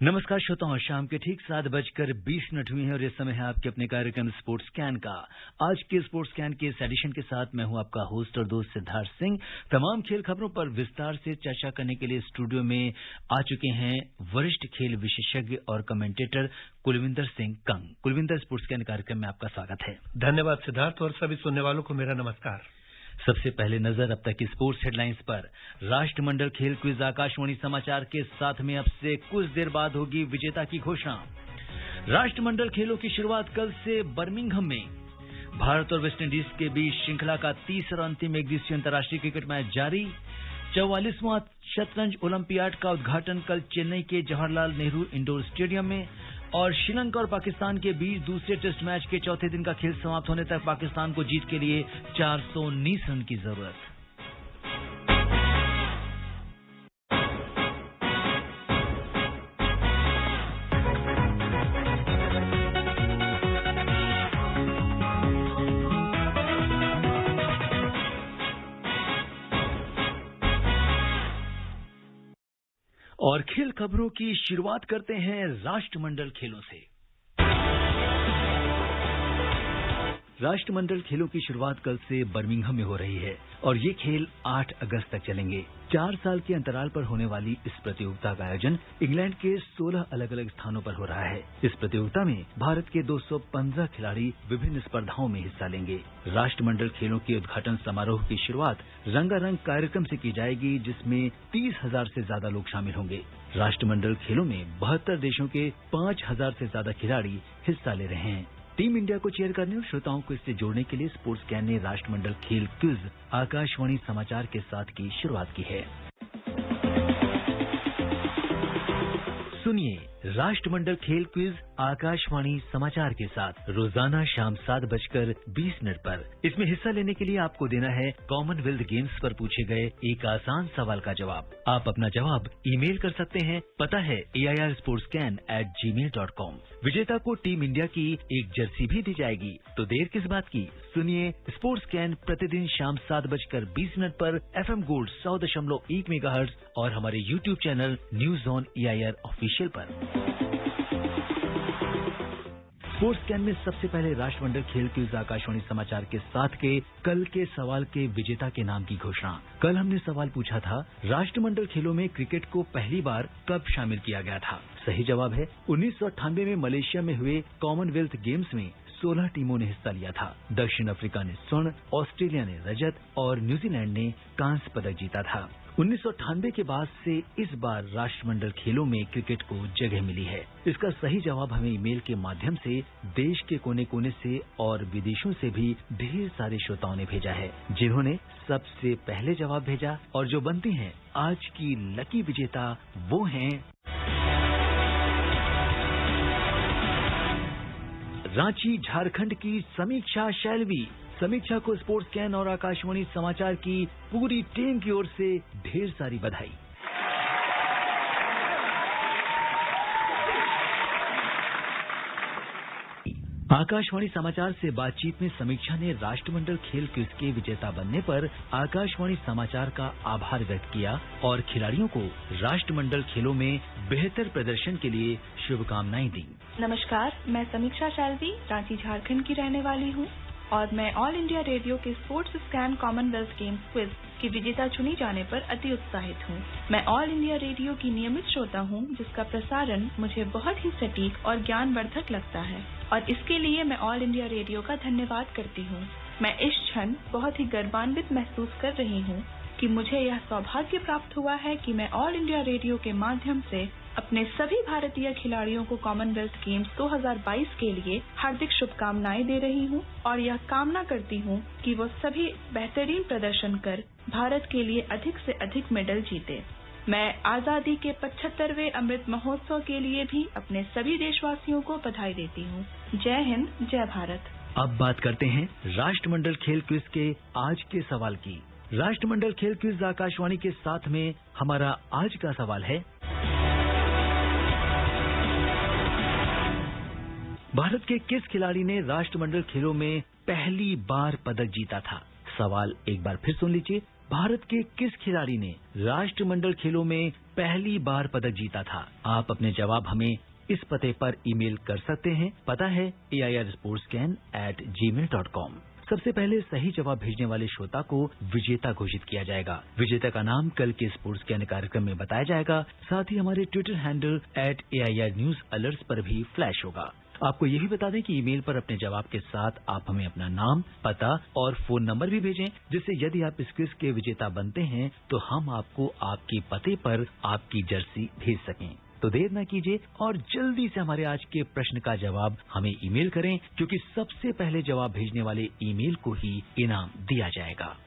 नमस्कार श्रोताओं, शाम के ठीक 7:20 हुई हैं और ये समय है आपके अपने कार्यक्रम स्पोर्ट्स स्कैन का। आज के स्पोर्ट्स स्कैन के इस एडिशन के साथ मैं हूं आपका होस्ट और दोस्त सिद्धार्थ सिंह। तमाम खेल खबरों पर विस्तार से चर्चा करने के लिए स्टूडियो में आ चुके हैं वरिष्ठ खेल विशेषज्ञ और commentator Kulwinder Singh Kang. Kulwinder, sports scan कार्यक्रम में आपका स्वागत है। धन्यवाद सिद्धार्थ, और सभी सुनने वालों को मेरा नमस्कार। सबसे पहले नजर अब तक की स्पोर्ट्स हेडलाइंस पर। राष्ट्रमंडल खेल क्विज आकाशवाणी समाचार के साथ में अब से कुछ देर बाद होगी विजेता की घोषणा। राष्ट्रमंडल खेलों की शुरुआत कल से बर्मिंघम में। भारत और वेस्टइंडीज के बीच श्रृंखला का तीसरा अंतिम एकदिवसीय अंतर्राष्ट्रीय क्रिकेट मैच जारी। 44वां शतरंज ओलंपियाड का उद्घाटन कल चेन्नई के जवाहरलाल नेहरू इंडोर स्टेडियम में। और श्रीलंका और पाकिस्तान के बीच दूसरे टेस्ट मैच के चौथे दिन का खेल समाप्त होने तक पाकिस्तान को जीत के लिए 419 रन की जरूरत। और खेल खबरों की शुरुआत करते हैं राष्ट्रमंडल खेलों से। राष्ट्रमंडल खेलों की शुरुआत कल से बर्मिंघम में हो रही है और ये खेल 8 अगस्त तक चलेंगे। 4 साल के अंतराल पर होने वाली इस प्रतियोगिता का आयोजन इंग्लैंड के 16 अलग अलग स्थानों पर हो रहा है। इस प्रतियोगिता में भारत के 215 खिलाड़ी विभिन्न स्पर्धाओं में हिस्सा लेंगे। राष्ट्रमंडल खेलों के उद्घाटन समारोह की शुरुआत रंगारंग कार्यक्रम से की जाएगी, जिसमें 30,000 से ज्यादा लोग शामिल होंगे। राष्ट्रमंडल खेलों में 72 देशों के 5,000 से ज्यादा खिलाड़ी हिस्सा ले रहे हैं। टीम इंडिया को चीयर करने और श्रोताओं को इससे जोड़ने के लिए स्पोर्ट्स स्कैन ने राष्ट्रमंडल खेल क्विज आकाशवाणी समाचार के साथ की शुरुआत की है। सुनिए राष्ट्रमंडल खेल क्विज आकाशवाणी समाचार के साथ रोजाना शाम 7:20 पर। इसमें हिस्सा लेने के लिए आपको देना है कॉमनवेल्थ गेम्स पर पूछे गए एक आसान सवाल का जवाब। आप अपना जवाब ईमेल कर सकते हैं। पता है airsportscan@gmail.com। विजेता को टीम इंडिया की एक जर्सी भी दी जाएगी। तो देर किस बात की, सुनिए स्पोर्ट्स स्कैन प्रतिदिन शाम 7:20 पर FM गोल्ड 100.1 मेगाहर्ट्ज और हमारे YouTube channel news on AIR official पर। स्पोर्ट्स स्कैन में सबसे पहले राष्ट्रमंडल खेल क्विज आकाशवाणी समाचार के साथ के कल के सवाल के विजेता के नाम की घोषणा। कल हमने सवाल पूछा था, राष्ट्रमंडल खेलों में क्रिकेट को पहली बार कब शामिल किया गया था। सही जवाब है 1998 में मलेशिया में हुए कॉमनवेल्थ गेम्स में 16 टीमों ने हिस्सा लिया था। दक्षिण अफ्रीका ने स्वर्ण, ऑस्ट्रेलिया ने रजत और न्यूजीलैंड ने कांस्य पदक जीता था। 1998 के बाद से इस बार राष्ट्रमंडल खेलों में क्रिकेट को जगह मिली है। इसका सही जवाब हमें ईमेल के माध्यम से देश के कोने कोने से और विदेशों से भी ढेर सारे श्रोताओं ने भेजा है, जिन्होंने सबसे पहले जवाब भेजा। और जो बनती हैं आज की लकी विजेता वो हैं रांची झारखंड की समीक्षा शैलवी। समीक्षा को स्पोर्ट्स स्कैन और आकाशवाणी समाचार की पूरी टीम की ओर से ढेर सारी बधाई। आकाशवाणी समाचार से बातचीत में समीक्षा ने राष्ट्रमंडल खेल क्विज के विजेता बनने पर आकाशवाणी समाचार का आभार व्यक्त किया और खिलाड़ियों को राष्ट्रमंडल खेलों में बेहतर प्रदर्शन के लिए शुभकामनाएं दी। नमस्कार, मैं समीक्षा शैलवी रांची झारखंड की रहने वाली हूँ और मैं ऑल इंडिया रेडियो के sports scan Commonwealth games quiz की विजेता चुनी जाने पर अति उत्साहित हूँ। मैं ऑल इंडिया रेडियो की नियमित श्रोता हूँ, जिसका प्रसारण मुझे बहुत ही सटीक और ज्ञानवर्धक लगता है और इसके लिए मैं ऑल इंडिया रेडियो का धन्यवाद करती हूँ। मैं इस क्षण बहुत ही गर्वान्वित महसूस कर रही हूँ कि मुझे यह सौभाग्य प्राप्त हुआ है कि मैं ऑल इंडिया रेडियो के माध्यम से अपने सभी भारतीय खिलाड़ियों को कॉमनवेल्थ गेम्स 2022 के लिए हार्दिक शुभकामनाएं दे रही हूं और यह कामना करती हूं कि वो सभी बेहतरीन प्रदर्शन कर भारत के लिए अधिक से अधिक मेडल जीते। मैं आजादी के 75वें अमृत महोत्सव के लिए भी अपने सभी देशवासियों को बधाई देती हूं। जय हिंद, जय भारत। अब बात करते हैं राष्ट्रमंडल खेल क्विज के आज के सवाल की। राष्ट्रमंडल खेल क्विज आकाशवाणी के साथ में हमारा आज का सवाल है, भारत के किस खिलाड़ी ने राष्ट्रमंडल खेलों में पहली बार पदक जीता था। सवाल एक बार फिर सुन लीजिए, भारत के किस खिलाड़ी ने राष्ट्रमंडल खेलों में पहली बार पदक जीता था? आप अपने जवाब हमें इस पते पर ईमेल कर सकते हैं। पता है airsportscan@gmail.com। सबसे पहले सही जवाब भेजने वाले श्रोता को विजेता घोषित किया जाएगा। विजेता का नाम कल के स्पोर्ट्स कैन कार्यक्रम में बताया जाएगा। साथ ही हमारे ट्विटर हैंडल @AIRNewsAlerts पर भी फ्लैश होगा। आपको ये भी बता दें कि ईमेल पर अपने जवाब के साथ आप हमें अपना नाम, पता और फोन नंबर भी भेजें, जिससे यदि आप इस क्विज के विजेता बनते हैं तो हम आपको आपके पते पर आपकी जर्सी भेज सकें। तो देर न कीजिए और जल्दी से हमारे आज के प्रश्न का जवाब हमें ईमेल करें, क्योंकि सबसे पहले जवाब भेजने वाले ईमेल को ही इनाम दिया जाएगा।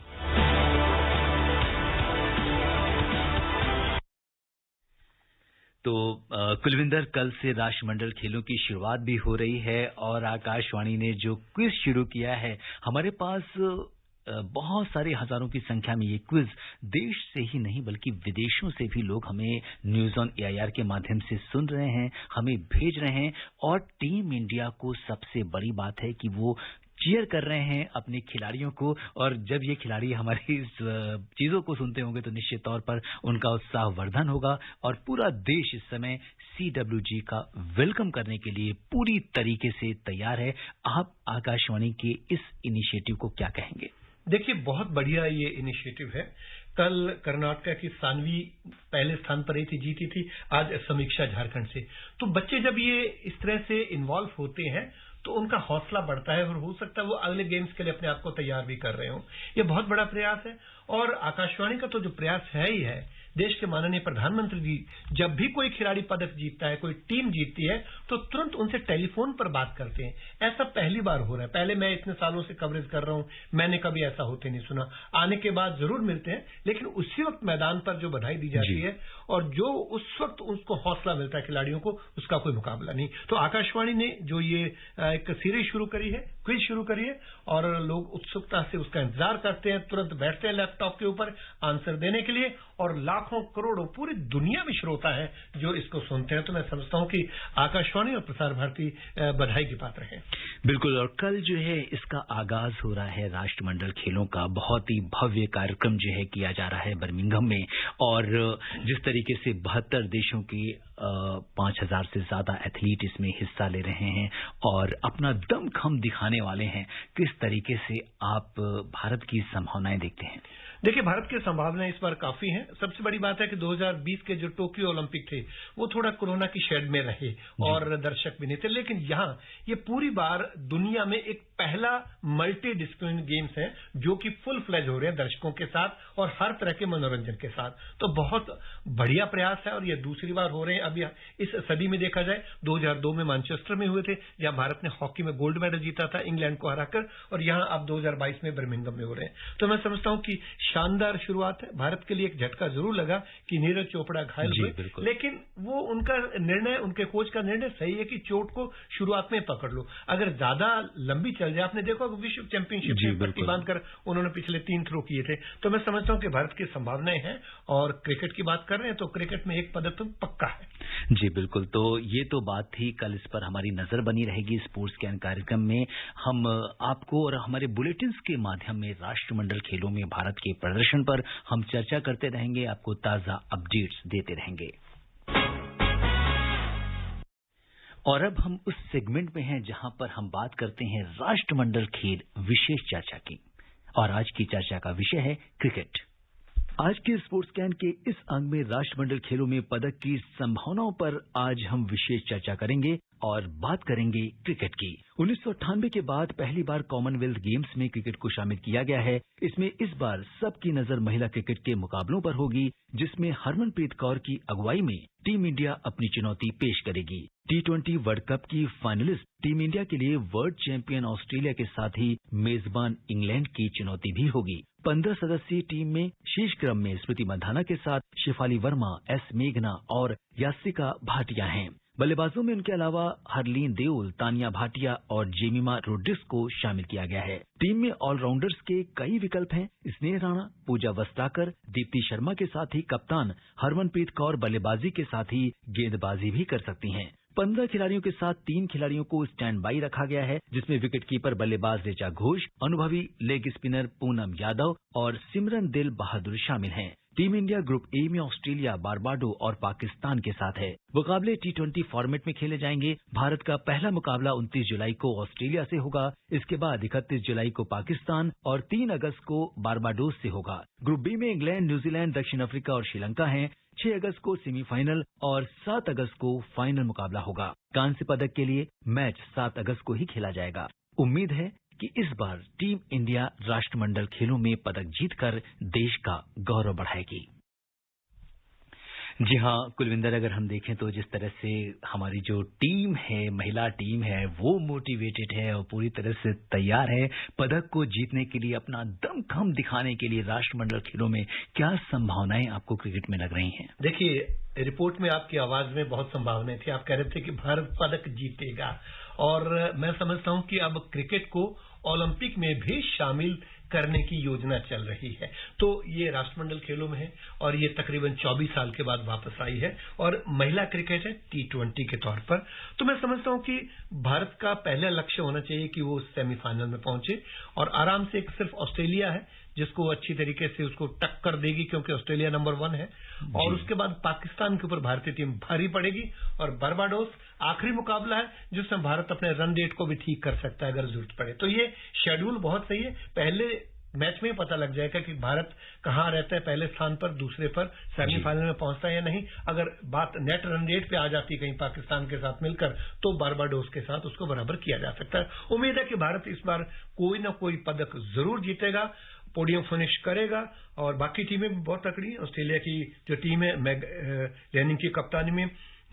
तो कुलविंदर, कल से राष्ट्रमंडल खेलों की शुरुआत भी हो रही है और आकाशवाणी ने जो क्विज शुरू किया है, हमारे पास बहुत सारे हजारों की संख्या में ये क्विज देश से ही नहीं बल्कि विदेशों से भी लोग हमें न्यूज ऑन AIR के माध्यम से सुन रहे हैं, हमें भेज रहे हैं। और टीम इंडिया को सबसे बड़ी बात है कि वो चीयर कर रहे हैं अपने खिलाड़ियों को, और जब ये खिलाड़ी हमारी इस चीजों को सुनते होंगे तो निश्चित तौर पर उनका उत्साह वर्धन होगा और पूरा देश इस समय CWG का वेलकम करने के लिए पूरी तरीके से तैयार है। आप आकाशवाणी के इस इनिशिएटिव को क्या कहेंगे? देखिए, बहुत बढ़िया ये इनिशिएटिव है। कल कर्नाटक की सानवी पहले स्थान पर ही थी, जीती थी। आज समीक्षा झारखंड से। तो बच्चे जब ये इस तरह से इन्वॉल्व होते हैं तो उनका हौसला बढ़ता है और हो सकता है वो अगले गेम्स के लिए अपने आप को तैयार भी कर रहे हो। ये बहुत बड़ा प्रयास है और आकाशवाणी का तो जो प्रयास है ही है। देश के माननीय प्रधानमंत्री जी जब भी कोई खिलाड़ी पदक जीतता है, कोई टीम जीतती है, तो तुरंत उनसे टेलीफोन पर बात करते हैं। ऐसा पहली बार हो रहा है। पहले मैं इतने सालों से कवरेज कर रहा हूं, मैंने कभी ऐसा होते नहीं सुना। आने के बाद जरूर मिलते हैं, लेकिन उसी वक्त मैदान पर जो बधाई दी जाती है और जो उस वक्त उसको हौसला मिलता है खिलाड़ियों को, उसका कोई मुकाबला नहीं। तो आकाशवाणी ने जो ये एक सीरीज शुरू करी है, क्विज शुरू करी है, और लोग उत्सुकता से उसका इंतजार करते हैं, तुरंत बैठते हैं लैपटॉप के ऊपर आंसर देने के लिए, और लाखों करोड़ों पूरी दुनिया में श्रोता है जो इसको सुनते हैं। तो मैं समझता हूं कि आकाशवाणी और प्रसार भारती बधाई की पात्र है। बिल्कुल। और कल जो है इसका आगाज हो रहा है राष्ट्रमंडल खेलों का। बहुत ही भव्य कार्यक्रम जो है किया जा रहा है बर्मिंघम में, और जिस तरीके से 72 देशों की 5000 से ज्यादा एथलीट इसमें हिस्सा ले रहे हैं और अपना दमखम दिखाने वाले हैं, किस तरीके से आप भारत की संभावनाएं देखते हैं? देखिए, भारत की संभावनाएं इस बार काफी हैं। सबसे बड़ी बात है कि 2020 के जो टोक्यो ओलंपिक थे वो थोड़ा कोरोना की शेड में रहे और दर्शक भी नहीं थे, लेकिन यहाँ ये पूरी बार दुनिया में एक पहला मल्टी डिसिप्लिन गेम्स है जो कि फुल फ्लेज हो रहे हैं दर्शकों के साथ और हर तरह के मनोरंजन के साथ। तो बहुत बढ़िया प्रयास है और ये दूसरी बार हो रहे हैं। अभी इस सदी में देखा जाए 2002 में मैनचेस्टर में हुए थे, जहां भारत ने हॉकी में गोल्ड मेडल जीता था इंग्लैंड को हराकर, और यहाँ अब 2022 में बर्मिंघम में हो रहे हैं। तो मैं समझता हूं कि शानदार शुरुआत है। भारत के लिए एक झटका जरूर लगा कि नीरज चोपड़ा घायल हुए, लेकिन वो उनका निर्णय, उनके कोच का निर्णय सही है कि चोट को शुरुआत में पकड़ लो। अगर ज्यादा लंबी चल जाए, आपने देखो विश्व चैंपियनशिप में पट्टी बांधकर उन्होंने पिछले 3 थ्रो किए थे। तो मैं समझता हूं कि भारत की संभावनाएं हैं। और क्रिकेट की बात कर रहे हैं तो क्रिकेट में एक पदक तो पक्का है। जी बिल्कुल। तो ये तो बात थी, कल इस पर हमारी नजर बनी रहेगी स्पोर्ट्स कैन कार्यक्रम में। हम आपको और हमारे बुलेटिन्स के माध्यम में राष्ट्रमंडल खेलों में भारत के प्रदर्शन पर हम चर्चा करते रहेंगे, आपको ताजा अपडेट्स देते रहेंगे। और अब हम उस सेगमेंट में हैं जहां पर हम बात करते हैं राष्ट्रमंडल खेल विशेष चर्चा की, और आज की चर्चा का विषय है क्रिकेट। आज के स्पोर्ट्स कैन के इस अंग में राष्ट्रमंडल खेलों में पदक की संभावनाओं पर आज हम विशेष चर्चा करेंगे और बात करेंगे क्रिकेट की। 1998 के बाद पहली बार कॉमनवेल्थ गेम्स में क्रिकेट को शामिल किया गया है। इसमें इस बार सबकी नजर महिला क्रिकेट के मुकाबलों पर होगी, जिसमें हरमनप्रीत कौर की अगुवाई में टीम इंडिया अपनी चुनौती पेश करेगी। T20 वर्ल्ड कप की फाइनलिस्ट टीम इंडिया के लिए वर्ल्ड चैंपियन ऑस्ट्रेलिया के साथ ही मेजबान इंग्लैंड की चुनौती भी होगी। 15 सदस्यीय टीम में शीर्ष क्रम में स्मृति मंधाना के साथ शिफाली वर्मा, एस मेघना और यासिका भाटिया हैं। बल्लेबाजों में उनके अलावा हरलीन देओल, तानिया भाटिया और जेमिमा रोड्रिग्स को शामिल किया गया है। टीम में ऑलराउंडर्स के कई विकल्प हैं। स्नेह राणा, पूजा वस्त्राकर, दीप्ति शर्मा के साथ ही कप्तान हरमनप्रीत कौर बल्लेबाजी के साथ ही गेंदबाजी भी कर सकती हैं। 15 खिलाड़ियों के साथ 3 खिलाड़ियों को स्टैंड बाई रखा गया है, जिसमें विकेटकीपर बल्लेबाज ऋचा घोष, अनुभवी लेग स्पिनर पूनम यादव और सिमरन दिल बहादुर शामिल हैं। टीम इंडिया ग्रुप ए में ऑस्ट्रेलिया, बारबाडो और पाकिस्तान के साथ है। मुकाबले T20 फॉर्मेट में खेले जाएंगे। भारत का पहला मुकाबला 29 जुलाई को ऑस्ट्रेलिया से होगा। इसके बाद 31 जुलाई को पाकिस्तान और 3 अगस्त को बारबाडोस से होगा। ग्रुप बी में इंग्लैंड, न्यूजीलैंड, दक्षिण अफ्रीका और श्रीलंका हैं। 6 अगस्त को सेमीफाइनल और 7 अगस्त को फाइनल मुकाबला होगा। कांस्य पदक के लिए मैच 7 अगस्त को ही खेला जाएगा। उम्मीद है कि इस बार टीम इंडिया राष्ट्रमंडल खेलों में पदक जीतकर देश का गौरव बढ़ाएगी। जी हाँ कुलविंदर, अगर हम देखें तो जिस तरह से हमारी जो टीम है, महिला टीम है, वो मोटिवेटेड है और पूरी तरह से तैयार है पदक को जीतने के लिए, अपना दमखम दिखाने के लिए राष्ट्रमंडल खेलों में। क्या संभावनाएं आपको क्रिकेट में लग रही हैं? देखिए, रिपोर्ट में आपकी आवाज में बहुत संभावनाएं थी। आप कह रहे थे कि भारत पदक जीतेगा, और मैं समझता हूं कि अब क्रिकेट को ओलंपिक में भी शामिल करने की योजना चल रही है। तो ये राष्ट्रमंडल खेलों में है और ये तकरीबन 24 साल के बाद वापस आई है, और महिला क्रिकेट है T20 के तौर पर। तो मैं समझता हूं कि भारत का पहला लक्ष्य होना चाहिए कि वो सेमीफाइनल में पहुंचे, और आराम से सिर्फ ऑस्ट्रेलिया है जिसको अच्छी तरीके से उसको टक्कर देगी, क्योंकि ऑस्ट्रेलिया नंबर 1 है, और उसके बाद पाकिस्तान के ऊपर भारतीय टीम भारी पड़ेगी, और बारबाडोस आखिरी मुकाबला है जिसमें भारत अपने रन रेट को भी ठीक कर सकता है अगर जरूरत पड़े। तो ये शेड्यूल बहुत सही है। पहले मैच में पता लग जाएगा कि भारत कहां रहता है, पहले स्थान पर, दूसरे पर, सेमीफाइनल में पहुंचता है या नहीं। अगर बात नेट रन रेट पे आ जाती कहीं पाकिस्तान के साथ मिलकर, तो बारबाडोस के साथ उसको बराबर किया जा सकता है। उम्मीद है कि भारत इस बार कोई ना कोई पदक जरूर जीतेगा, पोडियम फिनिश करेगा, और बाकी टीमें भी बहुत तकड़ी हैं। ऑस्ट्रेलिया की जो टीम है, मैग लैनिंग की कप्तानी में,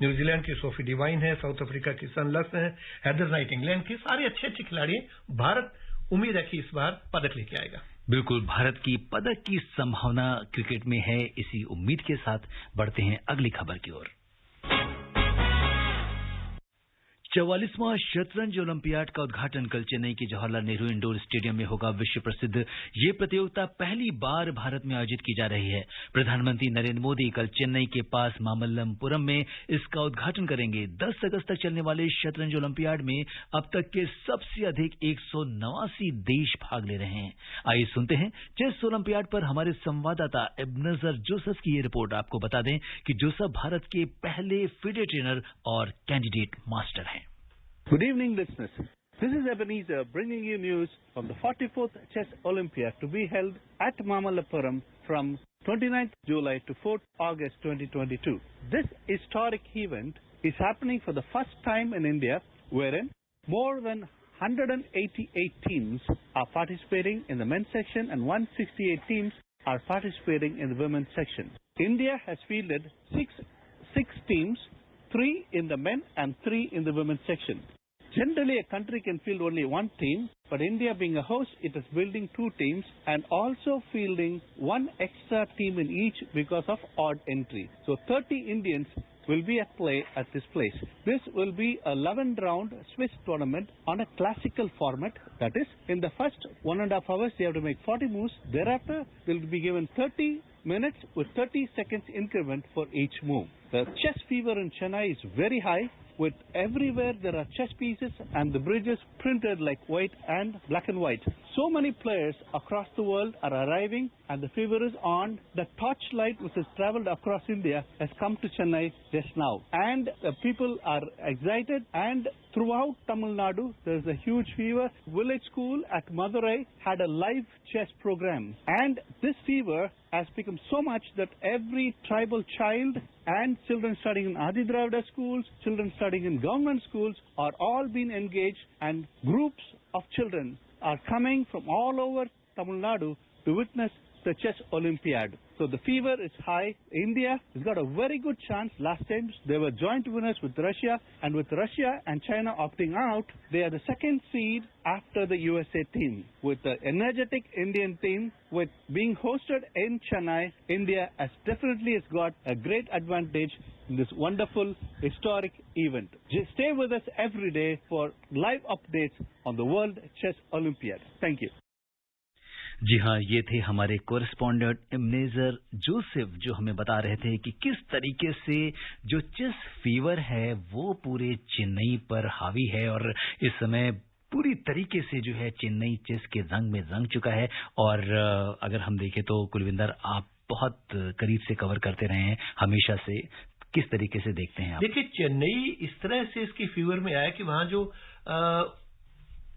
न्यूजीलैंड की सोफी डिवाइन है, साउथ अफ्रीका की सन लस है, हेदर नाइट इंग्लैंड की, सारे अच्छे अच्छे खिलाड़ी हैं। भारत उम्मीद है कि इस बार पदक लेके आएगा। बिल्कुल, भारत की पदक की संभावना क्रिकेट में है। इसी उम्मीद के साथ बढ़ते हैं अगली खबर की ओर। 44वां शतरंज ओलंपियाड का उद्घाटन कल चेन्नई के जवाहरलाल नेहरू इंडोर स्टेडियम में होगा। विश्व प्रसिद्ध ये प्रतियोगिता पहली बार भारत में आयोजित की जा रही है। प्रधानमंत्री नरेंद्र मोदी कल चेन्नई के पास मामल्लपुरम में इसका उद्घाटन करेंगे। 10 अगस्त तक चलने वाले शतरंज ओलंपियाड में अब तक के सबसे अधिक 189 देश भाग ले रहे हैं। आइए सुनते हैं चेस ओलंपियाड पर हमारे संवाददाता एबनजर जोसेफ की ये रिपोर्ट। आपको बता दें कि जोसेफ भारत के पहले फिडे ट्रेनर और कैंडिडेट मास्टर हैं। Good evening, listeners. This is Ebenezer bringing you news from the 44th Chess Olympiad to be held at Mamallapuram from 29th July to 4th August 2022. This historic event is happening for the first time in India, wherein more than 188 teams are participating in the men's section and 168 teams are participating in the women's section. India has fielded six teams, 3 in the men and 3 in the women's section. Generally, a country can field only 1 team, but India being a host, it is building 2 teams and also fielding 1 extra team in each because of odd entry. So 30 Indians will be at play at this place. This will be a 11-round Swiss tournament on a classical format. That is, in the first 1.5 hours, they have to make 40 moves. Thereafter, they will be given 30 minutes with 30 seconds increment for each move. The chess fever in Chennai is very high. With everywhere there are chess pieces and the bridges printed like white and black and white. So many players across the world are arriving and the fever is on. The torchlight which has traveled across India has come to Chennai just now. And people are excited, and throughout Tamil Nadu there is a huge fever. Village school at Madurai had a live chess program. And this fever has become so much that every tribal child and children studying in Adi Dravida schools, children studying in government schools are all being engaged, and groups of children are coming from all over Tamil Nadu to witness the Chess Olympiad. So the fever is high. India has got a very good chance. Last time they were joint winners with Russia, and with Russia and China opting out, they are the second seed after the USA team. With the energetic Indian team, with being hosted in Chennai, India has definitely got a great advantage in this wonderful historic event. Just stay with us every day for live updates on the World Chess Olympiad. Thank you. जी हाँ, ये थे हमारे कोरेस्पॉन्डेंट इब्नेजर Joseph जो हमें बता रहे थे कि किस तरीके से जो चेस फीवर है वो पूरे चेन्नई पर हावी है और इस समय पूरी तरीके से जो है चेन्नई चेस के रंग में रंग चुका है। और अगर हम देखें तो कुलविंदर, आप बहुत करीब से कवर करते रहे हैं हमेशा से, किस तरीके से देखते हैं आप? देखिए, चेन्नई इस तरह से इसकी फीवर में आया कि वहां जो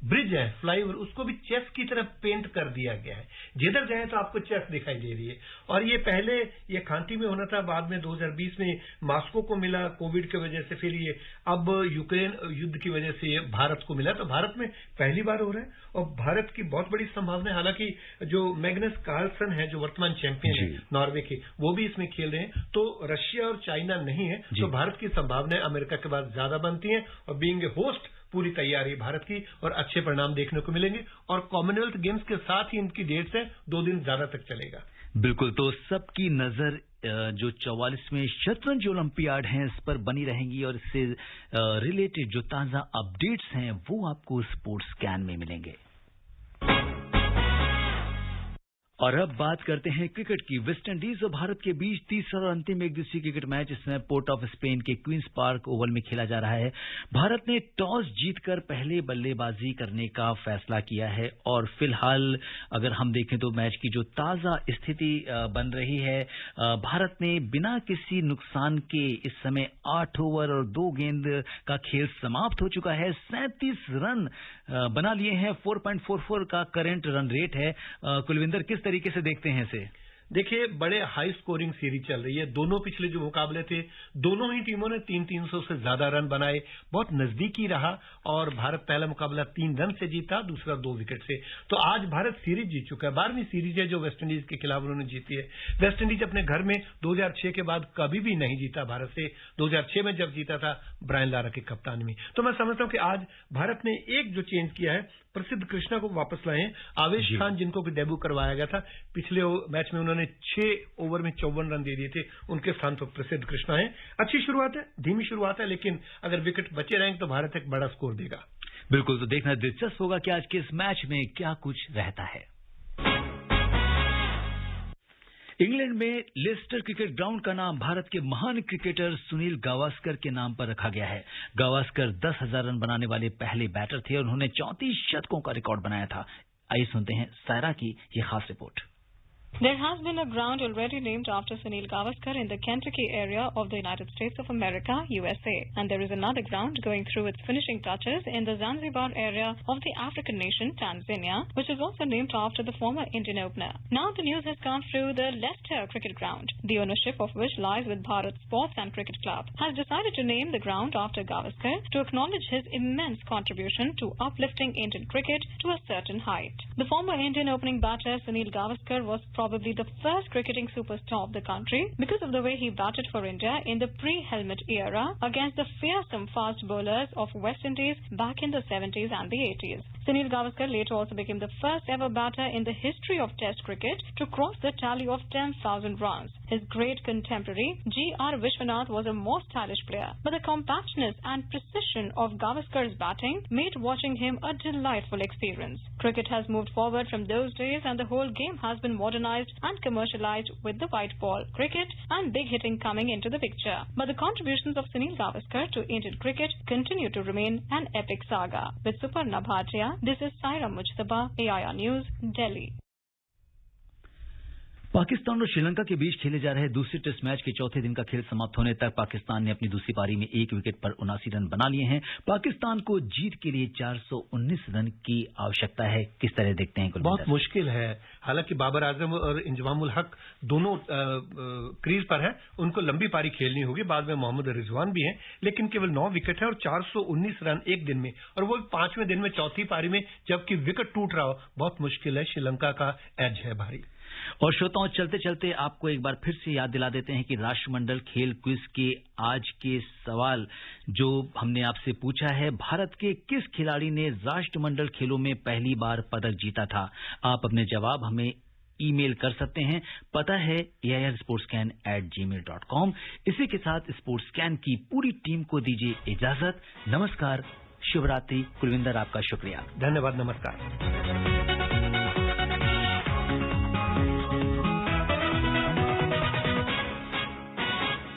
ब्रिज है, फ्लाईओवर, उसको भी चेस की तरह पेंट कर दिया गया है। जिधर जाए तो आपको चेस दिखाई दे रही है। और ये पहले ये खांटी में होना था, बाद में 2020 में मॉस्को को मिला कोविड की वजह से, फिर ये अब यूक्रेन युद्ध की वजह से ये भारत को मिला। तो भारत में पहली बार हो रहा है और भारत की बहुत बड़ी संभावना है। हालांकि जो मैग्नस कार्लसन है, जो वर्तमान चैंपियन है नॉर्वे के, वो भी इसमें खेल रहे हैं। तो रशिया और चाइना नहीं है, तो भारत की संभावनाएं अमेरिका के बाद ज्यादा बनती हैं। और बीइंग ए होस्ट पूरी तैयारी भारत की और अच्छे परिणाम देखने को मिलेंगे। और कॉमनवेल्थ गेम्स के साथ ही इनकी डेट्स है, 2 दिन ज्यादा तक चलेगा। बिल्कुल, तो सबकी नजर जो 44वें शतरंज ओलंपियाड हैं इस पर बनी रहेंगी और इससे रिलेटेड जो ताजा अपडेट्स हैं वो आपको स्पोर्ट्स स्कैन में मिलेंगे। और अब बात करते हैं क्रिकेट की। वेस्ट इंडीज और भारत के बीच तीसरा और अंतिम एक दिवसीय क्रिकेट मैच इसमें पोर्ट ऑफ स्पेन के क्वींस पार्क ओवल में खेला जा रहा है। भारत ने टॉस जीतकर पहले बल्लेबाजी करने का फैसला किया है और फिलहाल अगर हम देखें तो मैच की जो ताजा स्थिति बन रही है, भारत ने बिना किसी नुकसान के इस समय 8 ओवर और 2 गेंद का खेल समाप्त हो चुका है। 37 रन बना लिए हैं। 4.44 का करंट रन रेट है। कुलविंदर, किस तरीके से देखते हैं इसे? देखिए, बड़े हाई स्कोरिंग सीरीज चल रही है। दोनों पिछले जो मुकाबले थे, दोनों ही टीमों ने 300 से ज्यादा रन बनाए, बहुत नजदीकी रहा। और भारत पहला मुकाबला 3 रन से जीता, दूसरा 2 विकेट से। तो आज भारत सीरीज जीत चुका है। 12वीं सीरीज है जो वेस्टइंडीज के खिलाफ उन्होंने जीती है। वेस्टइंडीज अपने घर में 2006 के बाद कभी भी नहीं जीता भारत से। 2006 में जब जीता था ब्रायन लारा की कप्तानी में। तो मैं समझता हूं कि आज भारत ने एक जो चेंज किया है, प्रसिद्ध कृष्णा को वापस लाए हैं। आवेश खान, जिनको भी डेब्यू करवाया गया था पिछले मैच में, उन्होंने 6 ओवर में 54 रन दे दिए थे। उनके स्थान पर प्रसिद्ध कृष्णा है। अच्छी शुरुआत है, धीमी शुरुआत है, लेकिन अगर विकेट बचे रहेंगे तो भारत एक बड़ा स्कोर देगा। बिल्कुल, तो देखना दिलचस्प होगा कि आज के इस मैच में क्या कुछ रहता है। इंग्लैंड में लेस्टर क्रिकेट ग्राउंड का नाम भारत के महान क्रिकेटर सुनील गावस्कर के नाम पर रखा गया है। गावस्कर 10,000 रन बनाने वाले पहले बैटर थे और उन्होंने 34 शतकों का रिकॉर्ड बनाया था। आइए सुनते हैं सायरा की ये खास report. There has been a ground already named after Sunil Gavaskar in the Kentucky area of the United States of America, USA. And there is another ground going through its finishing touches in the Zanzibar area of the African nation, Tanzania, which is also named after the former Indian opener. Now the news has come through the Leicester Cricket Ground, the ownership of which lies with Bharat Sports and Cricket Club, has decided to name the ground after Gavaskar to acknowledge his immense contribution to uplifting Indian cricket to a certain height. The former Indian opening batter Sunil Gavaskar was probably the first cricketing superstar of the country because of the way he batted for India in the pre-helmet era against the fearsome fast bowlers of West Indies back in the 70s and the 80s. Sunil Gavaskar later also became the first ever batter in the history of Test cricket to cross the tally of 10,000 runs. His great contemporary G.R. Vishwanath was a more stylish player, but the compactness and precision of Gavaskar's batting made watching him a delightful experience. Cricket has moved forward from those days and the whole game has been modernized and commercialized with the white ball cricket and big hitting coming into the picture. But the contributions of Sunil Gavaskar to Indian cricket continue to remain an epic saga. With Suparna Bhatia, this is Saira Mujtaba, AIR News, Delhi. Pakistan और श्रीलंका के बीच खेले जा रहे दूसरे test match के चौथे दिन का खेल समाप्त होने तक पाकिस्तान ने अपनी दूसरी पारी में 1 विकेट पर 79 रन बना लिए हैं। पाकिस्तान को जीत के लिए 419 रन की आवश्यकता है। किस तरह देखते हैं? बहुत मुश्किल है। हालांकि बाबर आजम और इंजमामुल हक दोनों क्रीज पर है, उनको लंबी पारी खेलनी होगी। बाद में मोहम्मद रिजवान भी हैं, लेकिन केवल 9 विकेट है और 419 रन एक दिन में, और वो 5वें दिन में चौथी पारी में, जबकि विकेट टूट रहा हो। बहुत मुश्किल है। श्रीलंका का एज है भारी। और श्रोताओं, चलते चलते आपको एक बार फिर से याद दिला देते हैं कि राष्ट्रमंडल खेल क्विज के आज के सवाल जो हमने आपसे पूछा है, भारत के किस खिलाड़ी ने राष्ट्रमंडल खेलों में पहली बार पदक जीता था? आप अपने जवाब हमें ईमेल कर सकते हैं। पता है airsportscan@gmail.com। इसी के साथ स्पोर्ट्स स्कैन की पूरी टीम को दीजिए इजाजत। नमस्कार, शुभ रात्रि। कुलविंदर, आपका शुक्रिया। धन्यवाद, नमस्कार।